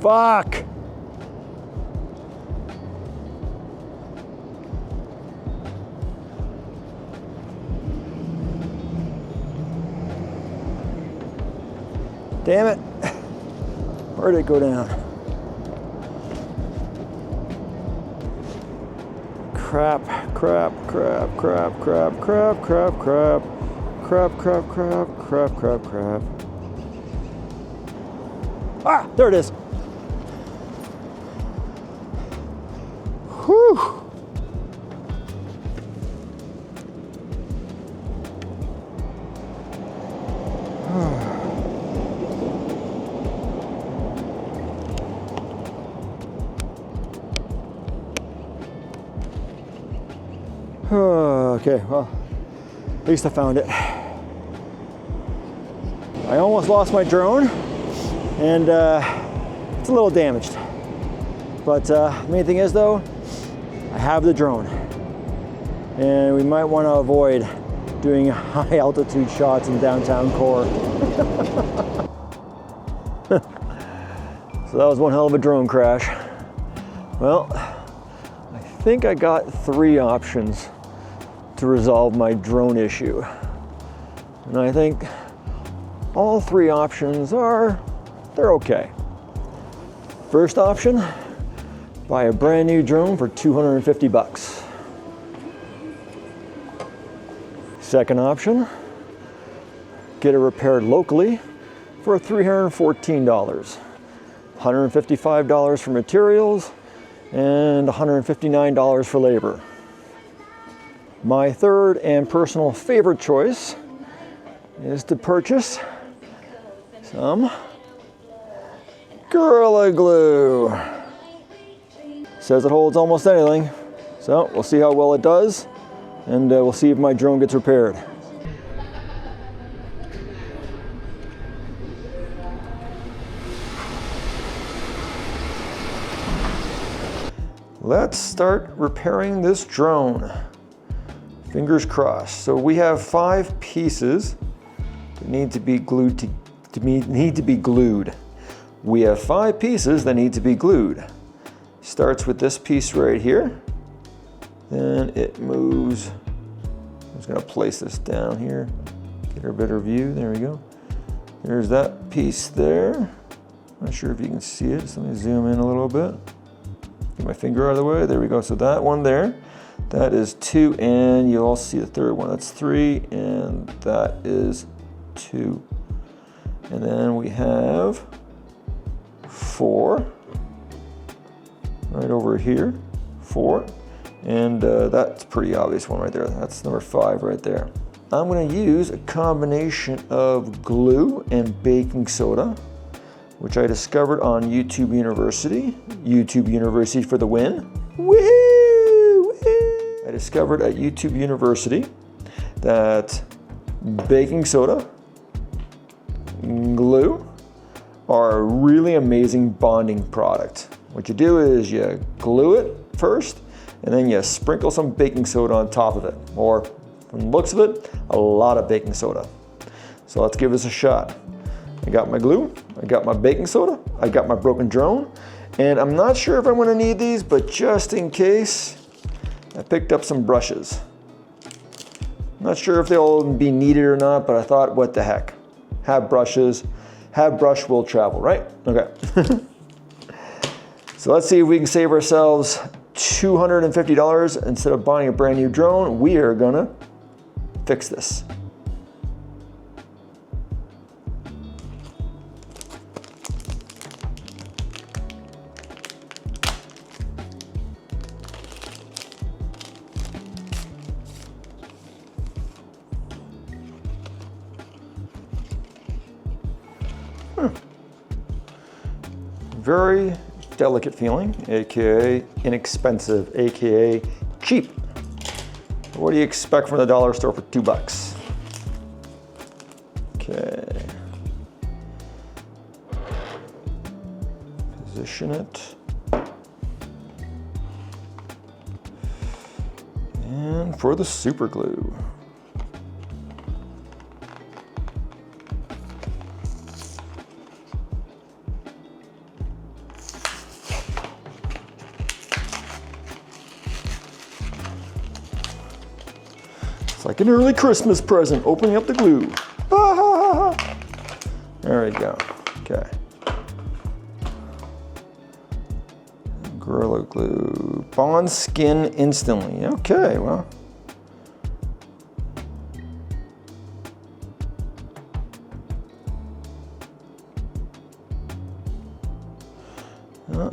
Fuck! Damn it. Where did it go down? Crap, crap, crap, crap, crap, crap, crap, crap. Crap, crap, crap, crap, crap, crap. Ah, there it is. Whew. Okay, well, at least I found it. I almost lost my drone, and it's a little damaged. But the main thing is though, I have the drone. And we might want to avoid doing high altitude shots in downtown core. So that was one hell of a drone crash. Well, I think I got 3 options to resolve my drone issue. And I think all 3 options they're okay. First option, buy a brand new drone for $250. Second option, get it repaired locally for $314. $155 for materials and $159 for labor. My third and personal favorite choice is to purchase some Gorilla Glue. Says it holds almost anything, so we'll see how well it does, and we'll see if my drone gets repaired. Let's start repairing this drone. Fingers crossed. So we have 5 pieces that need to be glued We have 5 pieces that need to be glued. Starts with this piece right here. Then it moves. I'm just gonna place this down here. Get a better view. There we go. There's that piece there. Not sure if you can see it, so let me zoom in a little bit. Get my finger out of the way. There we go. So that one there. That is 2, and you'll all see the third one. That's 3, and that is 2. And then we have 4 right over here. 4, and that's a pretty obvious one right there. That's number 5 right there. I'm going to use a combination of glue and baking soda, which I discovered on YouTube University. YouTube University for the win. Woohoo! I discovered at YouTube University that baking soda, glue are a really amazing bonding product. What you do is you glue it first, and then you sprinkle some baking soda on top of it, or from the looks of it, a lot of baking soda. So let's give this a shot. I got my glue, I got my baking soda, I got my broken drone, and I'm not sure if I'm gonna need these, but just in case, I picked up some brushes. Not sure if they'll be needed or not, but I thought, what the heck? Have brushes, have brush will travel, right? Okay. So let's see if we can save ourselves $250 instead of buying a brand new drone. We are gonna fix this. Very delicate feeling, AKA inexpensive, AKA cheap. What do you expect from the dollar store for $2? Okay. Position it. And for the super glue. It's like an early Christmas present, opening up the glue. Ah, ha, ha, ha. There we go. Okay. Gorilla Glue. Bond skin instantly. Okay, well.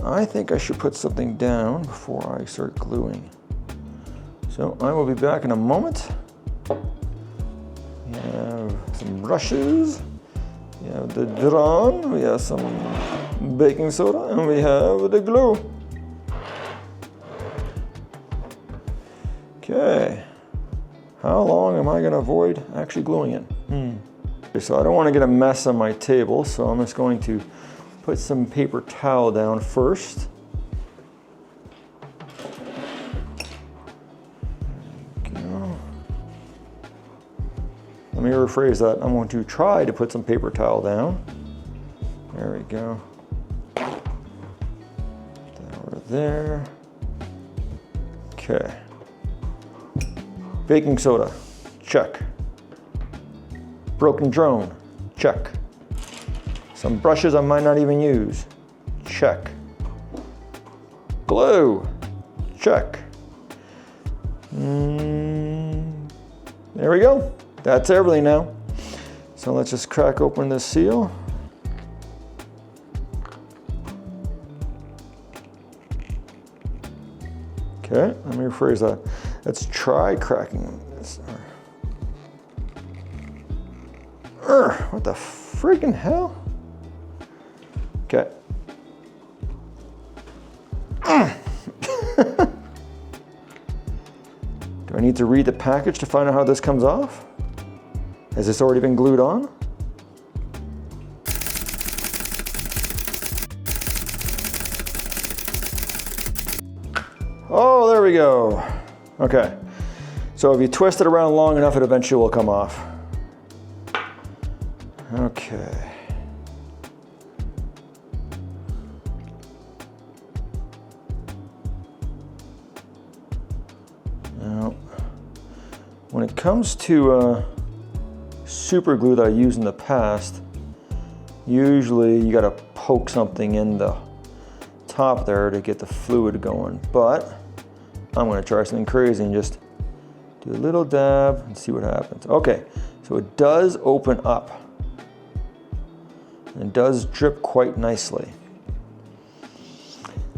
I think I should put something down before I start gluing. So I will be back in a moment. We have some brushes. We have the drone. We have some baking soda, and we have the glue. Okay. How long am I going to avoid actually gluing it? Okay, so I don't want to get a mess on my table, so I'm just going to put some paper towel down first. Let me rephrase that. I'm going to try to put some paper towel down. There we go. That over there. Okay. Baking soda, check. Broken drone, check. Some brushes I might not even use, check. Glue, check. There we go. That's everything now. So let's just crack open this seal. Okay, let me rephrase that. Let's try cracking this. What the freaking hell? Okay. Do I need to read the package to find out how this comes off? Has this already been glued on? Oh, there we go. Okay. So if you twist it around long enough, it eventually will come off. Okay. Now, when it comes to super glue that I used in the past, usually you gotta poke something in the top there to get the fluid going, but I'm gonna try something crazy and just do a little dab and see what happens. Okay, so it does open up and it does drip quite nicely.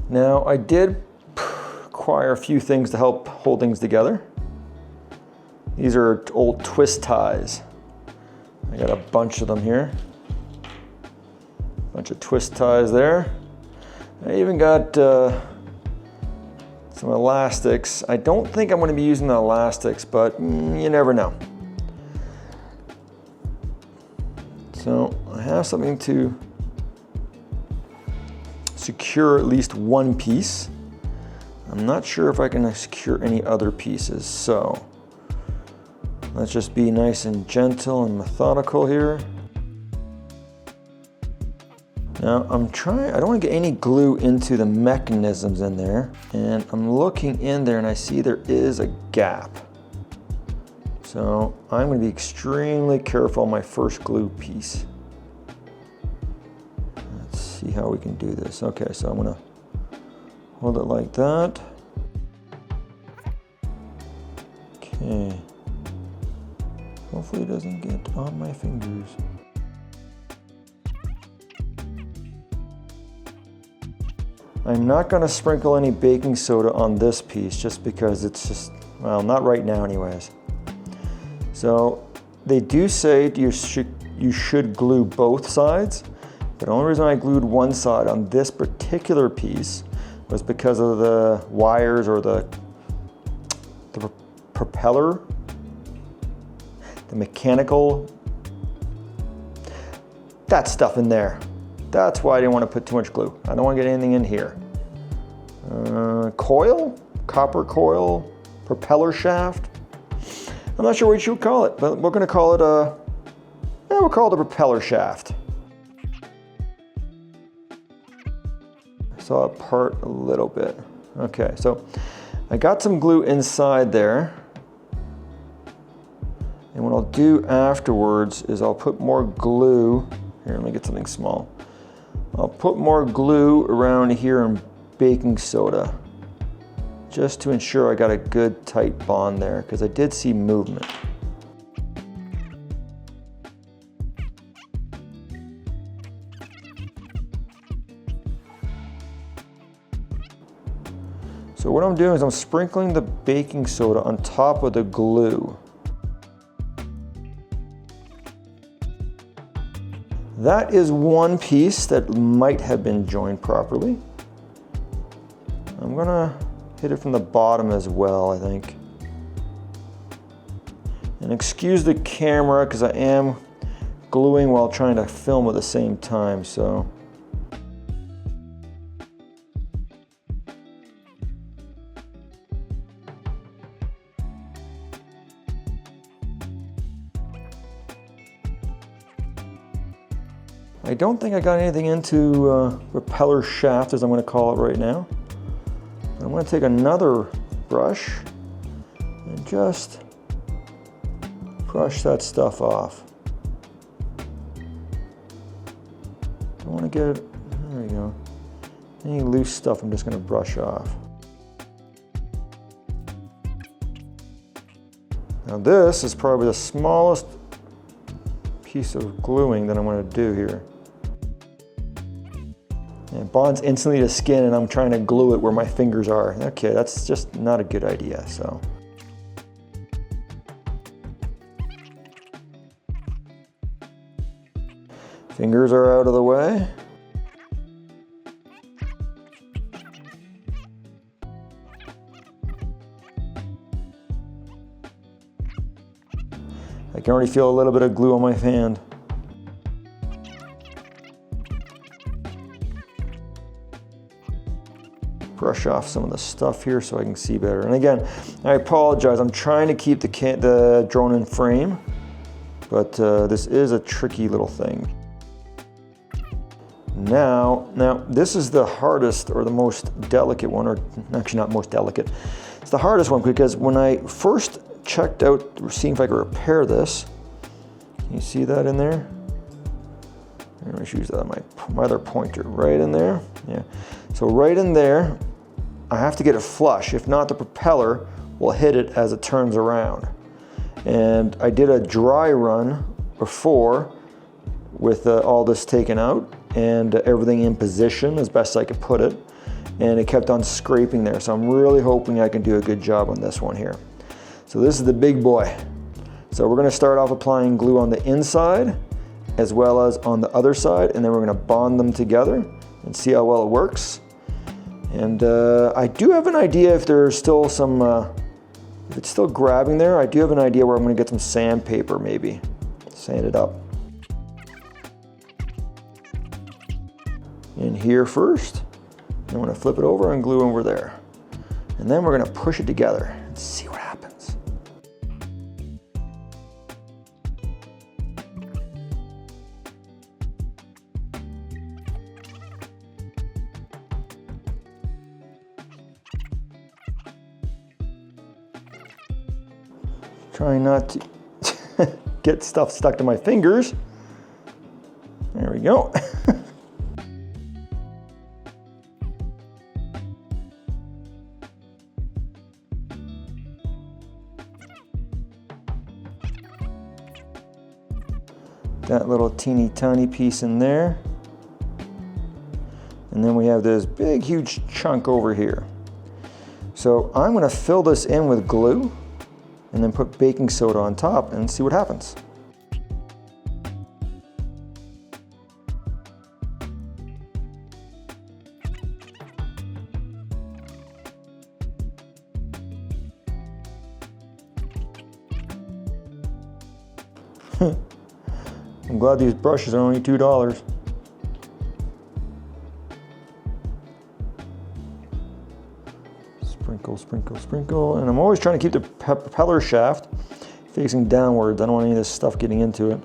Now I did acquire a few things to help hold things together. These are old twist ties. I got a bunch of them here. Bunch of twist ties there. I even got some elastics. I don't think I'm going to be using the elastics, but you never know. So I have something to secure at least one piece. I'm not sure if I can secure any other pieces, so let's just be nice and gentle and methodical here. Now I don't want to get any glue into the mechanisms in there, and I'm looking in there and I see there is a gap. So I'm going to be extremely careful on my first glue piece. Let's see how we can do this. Okay, so I'm going to hold it like that. Okay. Hopefully it doesn't get on my fingers. I'm not going to sprinkle any baking soda on this piece just because it's just, well, not right now anyways. So they do say you should glue both sides, but the only reason I glued one side on this particular piece was because of the wires or the propeller, the mechanical, that stuff in there. That's why I didn't want to put too much glue. I don't want to get anything in here. Coil, copper coil, propeller shaft. I'm not sure what you would call it, but we're going to call it we'll call it a propeller shaft. I saw it part a little bit. Okay, so I got some glue inside there. do afterwards is I'll put more glue. Here, let me get something small. I'll put more glue around here and baking soda, just to ensure I got a good tight bond there, because I did see movement. So what I'm doing is I'm sprinkling the baking soda on top of the glue. That is one piece that might have been joined properly. I'm gonna hit it from the bottom as well, I think. And excuse the camera because I am gluing while trying to film at the same time, so. I don't think I got anything into propeller shaft, as I'm going to call it right now. I'm going to take another brush and just brush that stuff off. I want to get it, there we go. Any loose stuff I'm just going to brush off. Now this is probably the smallest piece of gluing that I'm going to do here. It bonds instantly to skin and I'm trying to glue it where my fingers are. Okay, that's just not a good idea, so. Fingers are out of the way. I can already feel a little bit of glue on my hand. Brush off some of the stuff here so I can see better. And again, I apologize. I'm trying to keep the drone in frame, but this is a tricky little thing. Now this is the hardest or the most delicate one, or actually not most delicate. It's the hardest one because when I first checked out, seeing if I could repair this, can you see that in there? Let me use that my other pointer right in there. Yeah. So right in there, I have to get it flush. If not, the propeller will hit it as it turns around. And I did a dry run before with all this taken out and everything in position as best I could put it. And it kept on scraping there. So I'm really hoping I can do a good job on this one here. So this is the big boy. So we're gonna start off applying glue on the inside as well as on the other side, and then we're gonna bond them together and see how well it works. And I do have an idea if there's still some, if it's still grabbing there, I do have an idea where I'm gonna get some sandpaper maybe, sand it up. In here first, then I'm gonna flip it over and glue over there. And then we're gonna push it together and see what happens. Trying not to get stuff stuck to my fingers. There we go. That little teeny tiny piece in there. And then we have this big huge chunk over here. So I'm gonna fill this in with glue and then put baking soda on top and see what happens. I'm glad these brushes are only $2. Sprinkle, sprinkle, sprinkle. And I'm always trying to keep the propeller shaft facing downwards. I don't want any of this stuff getting into it.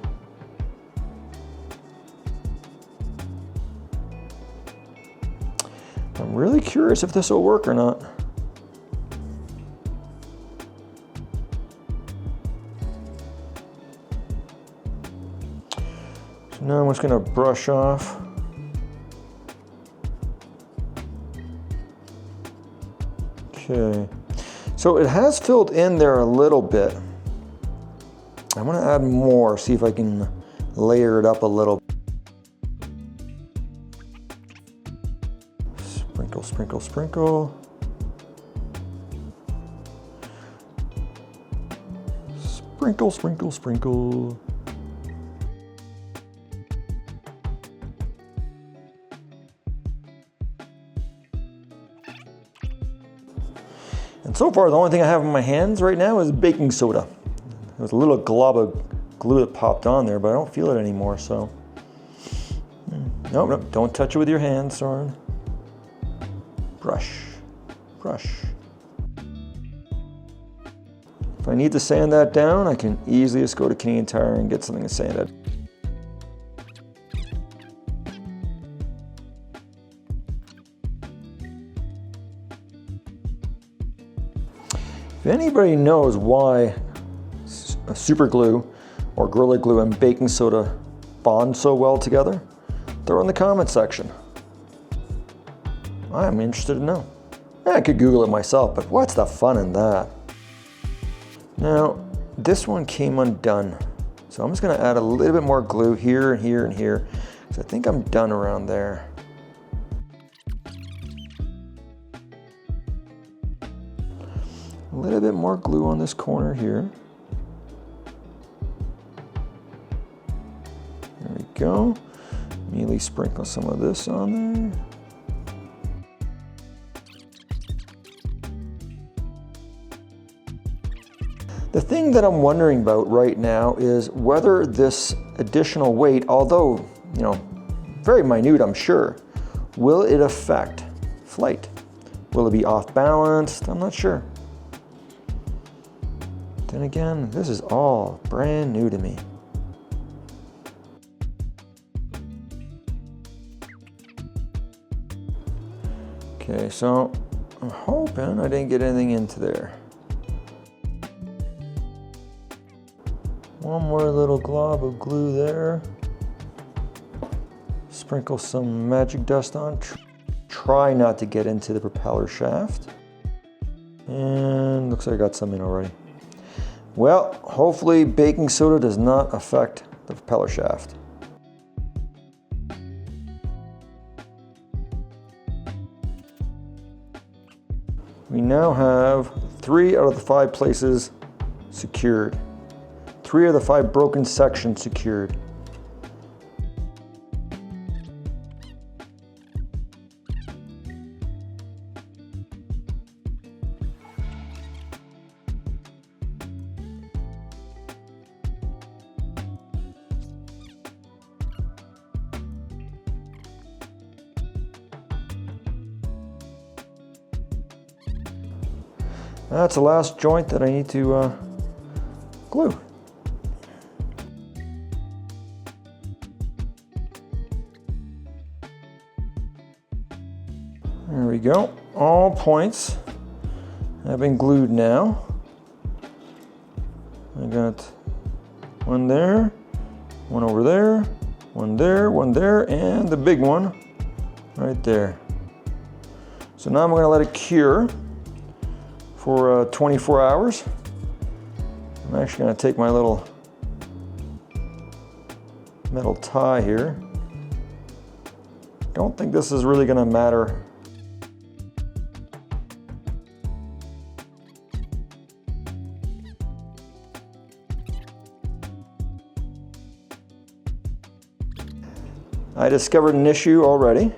I'm really curious if this will work or not. Now I'm just gonna brush off. Okay, so it has filled in there a little bit. I want to add more, see if I can layer it up a little. Sprinkle, sprinkle, sprinkle. Sprinkle, sprinkle, sprinkle. And so far, the only thing I have in my hands right now is baking soda. There's a little glob of glue that popped on there, but I don't feel it anymore, so. Nope, don't touch it with your hands, Soren. Brush, brush. If I need to sand that down, I can easily just go to Canadian Tire and get something to sand it. If anybody knows why super glue or Gorilla Glue and baking soda bond so well together, throw in the comment section. I'm interested to know. I could Google it myself, but what's the fun in that? Now, this one came undone. So I'm just gonna add a little bit more glue here and here and here, because I think I'm done around there. A little bit more glue on this corner here. There we go. Immediately sprinkle some of this on there. The thing that I'm wondering about right now is whether this additional weight, although, you know, very minute, I'm sure, will it affect flight? Will it be off balanced? I'm not sure. Then again, this is all brand new to me. Okay, so I'm hoping I didn't get anything into there. One more little glob of glue there. Sprinkle some magic dust on. Try not to get into the propeller shaft. And looks like I got some in already. Well, hopefully baking soda does not affect the propeller shaft. We now have 3 out of the 5 places secured. 3 of the 5 broken sections secured. That's the last joint that I need to glue. There we go. All points have been glued now. I got one there, one over there, one there, and the big one right there. So now I'm going to let it cure for 24 hours. I'm actually going to take my little metal tie here. Don't think this is really going to matter. I discovered an issue already.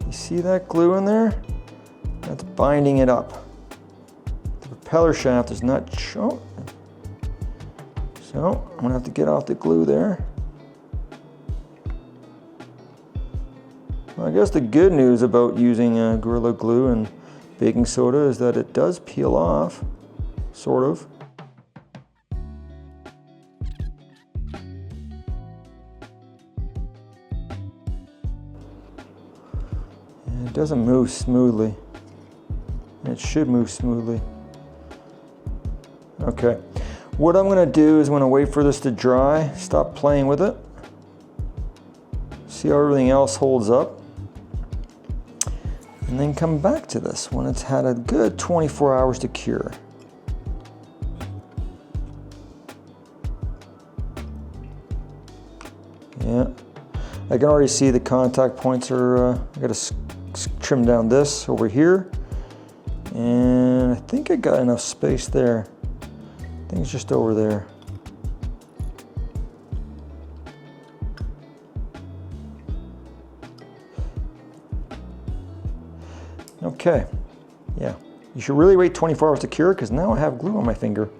You see that glue in there? That's binding it up. The propeller shaft is not shown. So I'm gonna have to get off the glue there. Well, I guess the good news about using Gorilla Glue and baking soda is that it does peel off, sort of. It doesn't move smoothly. It should move smoothly. Okay. What I'm gonna do is I'm gonna wait for this to dry, stop playing with it, see how everything else holds up, and then come back to this when it's had a good 24 hours to cure. Yeah, I can already see the contact points are, I gotta trim down this over here. And I think I got enough space there. I think it's just over there. Okay, yeah. You should really wait 24 hours to cure because now I have glue on my finger.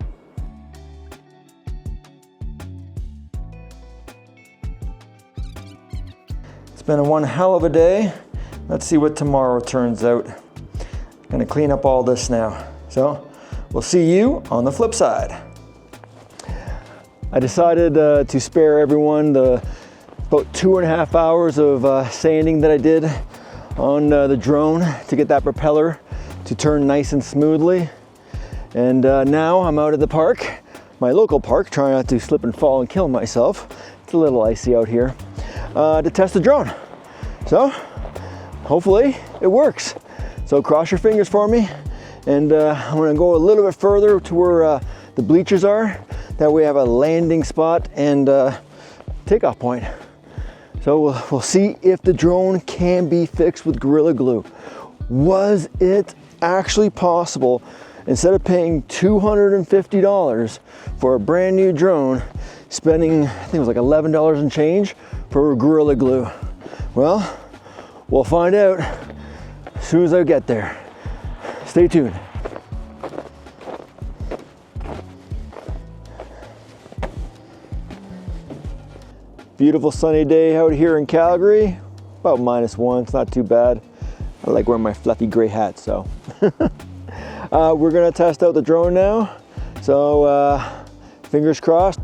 It's been one hell of a day. Let's see what tomorrow turns out. Gonna clean up all this now. So we'll see you on the flip side. I decided to spare everyone the about 2.5 hours of sanding that I did on the drone to get that propeller to turn nice and smoothly. And now I'm out at the park, my local park, trying not to slip and fall and kill myself. It's a little icy out here, to test the drone. So hopefully it works. So cross your fingers for me, and I'm gonna go a little bit further to where the bleachers are. That way we have a landing spot and takeoff point. So we'll see if the drone can be fixed with Gorilla Glue. Was it actually possible, instead of paying $250 for a brand new drone, spending, I think it was like $11 and change for Gorilla Glue? Well, we'll find out as soon as I get there. Stay tuned. Beautiful sunny day out here in Calgary. About -1, it's not too bad. I like wearing my fluffy gray hat, so. We're gonna test out the drone now. So fingers crossed.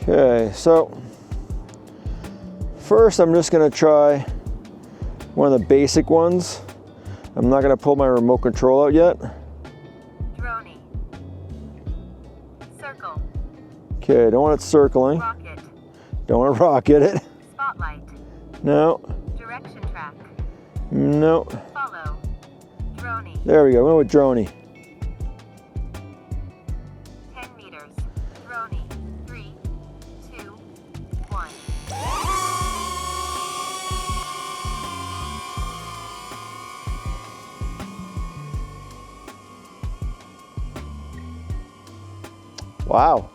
Okay, so first I'm just gonna try one of the basic ones. I'm not gonna pull my remote control out yet. Droney. Circle. Okay, don't want it circling. Rocket. Don't want to rocket it. Spotlight. No. Direction track. No. Follow. Droney. There we go, we went with Droney. 10 meters. Droney. 3, 2, 1. Wow.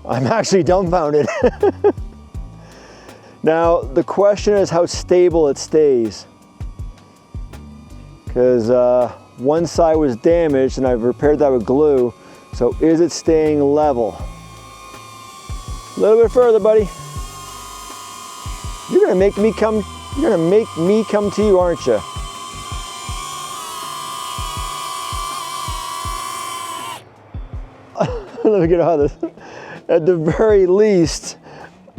I'm actually dumbfounded. Now, the question is how stable it stays. Because one side was damaged and I've repaired that with glue. So is it staying level? A little bit further, buddy. You're gonna make me come to you, aren't you? Let me get out of this. At the very least,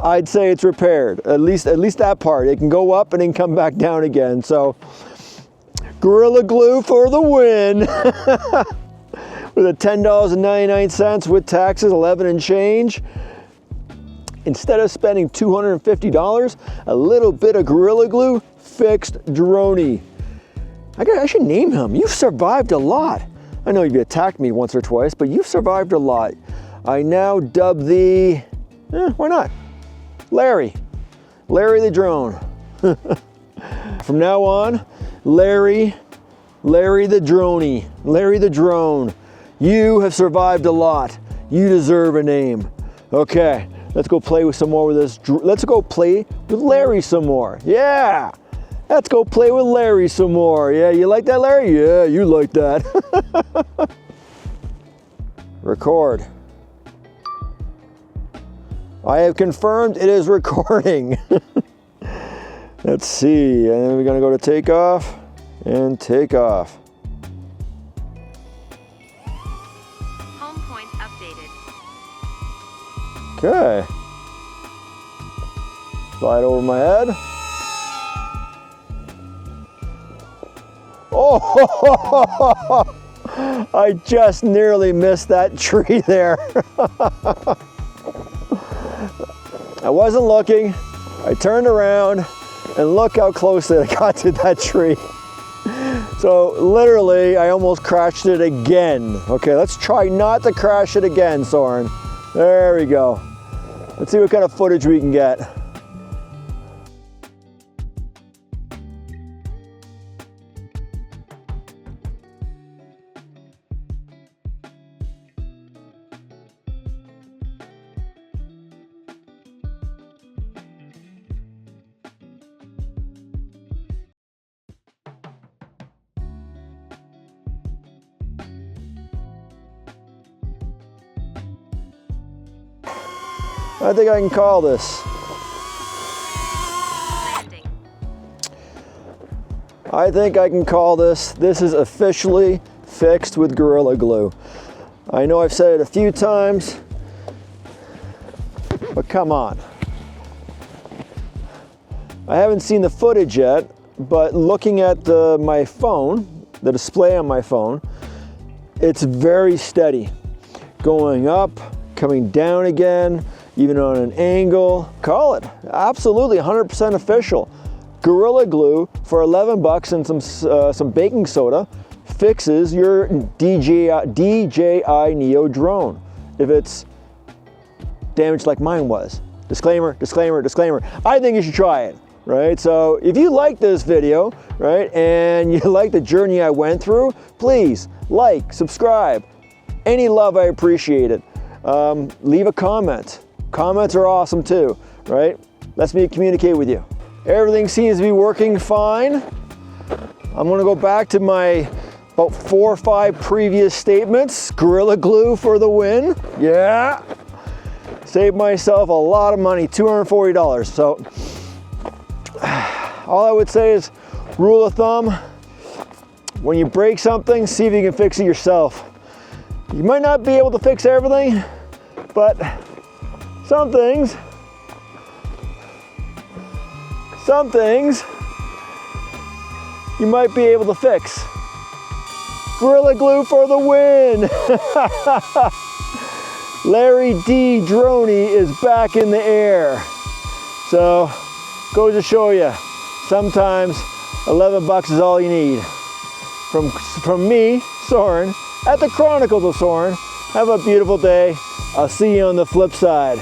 I'd say it's repaired. At least that part. It can go up and then come back down again. So, Gorilla Glue for the win. With a $10.99 with taxes, 11 and change. Instead of spending $250, a little bit of Gorilla Glue fixed Droney. I should name him. You've survived a lot. I know you've attacked me once or twice, but you've survived a lot. I now dub the, why not? Larry the drone. From now on, Larry the Droney, Larry the drone. You have survived a lot. You deserve a name. Okay, let's go play with some more with this. Let's go play with Larry some more. Yeah, let's go play with Larry some more. Yeah, you like that, Larry? Yeah, you like that. Record. I have confirmed it is recording. Let's see, and then we're gonna go to takeoff and take off. Home point updated. Okay. Slide over my head. Oh, I just nearly missed that tree there. I wasn't looking. I turned around and look how close I got to that tree. So literally, I almost crashed it again. Okay, let's try not to crash it again, Soren. There we go. Let's see what kind of footage we can get. I think I can call this. Landing. I think I can call this. This is officially fixed with Gorilla Glue. I know I've said it a few times, but come on. I haven't seen the footage yet, but looking at my phone, the display on my phone, it's very steady. Going up, coming down again, even on an angle. Call it. Absolutely 100% official. Gorilla Glue for 11 bucks and some baking soda fixes your DJI Neo Drone if it's damaged like mine was. Disclaimer, disclaimer, disclaimer. I think you should try it, right? So if you like this video, right, and you like the journey I went through, please like, subscribe. Any love, I appreciate it. Leave a comment. Comments are awesome too, right? Lets me communicate with you. Everything seems to be working fine. I'm gonna go back to my about 4 or 5 previous statements. Gorilla Glue for the win. Yeah. Saved myself a lot of money, $240. So all I would say is, rule of thumb, when you break something, see if you can fix it yourself. You might not be able to fix everything, but some things you might be able to fix. Gorilla Glue for the win! Larry D. Droney is back in the air. So, goes to show you, sometimes 11 bucks is all you need. From me, Soren, at the Chronicles of Soren. Have a beautiful day. I'll see you on the flip side.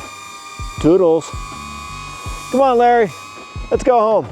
Toodles. Come on, Larry. Let's go home.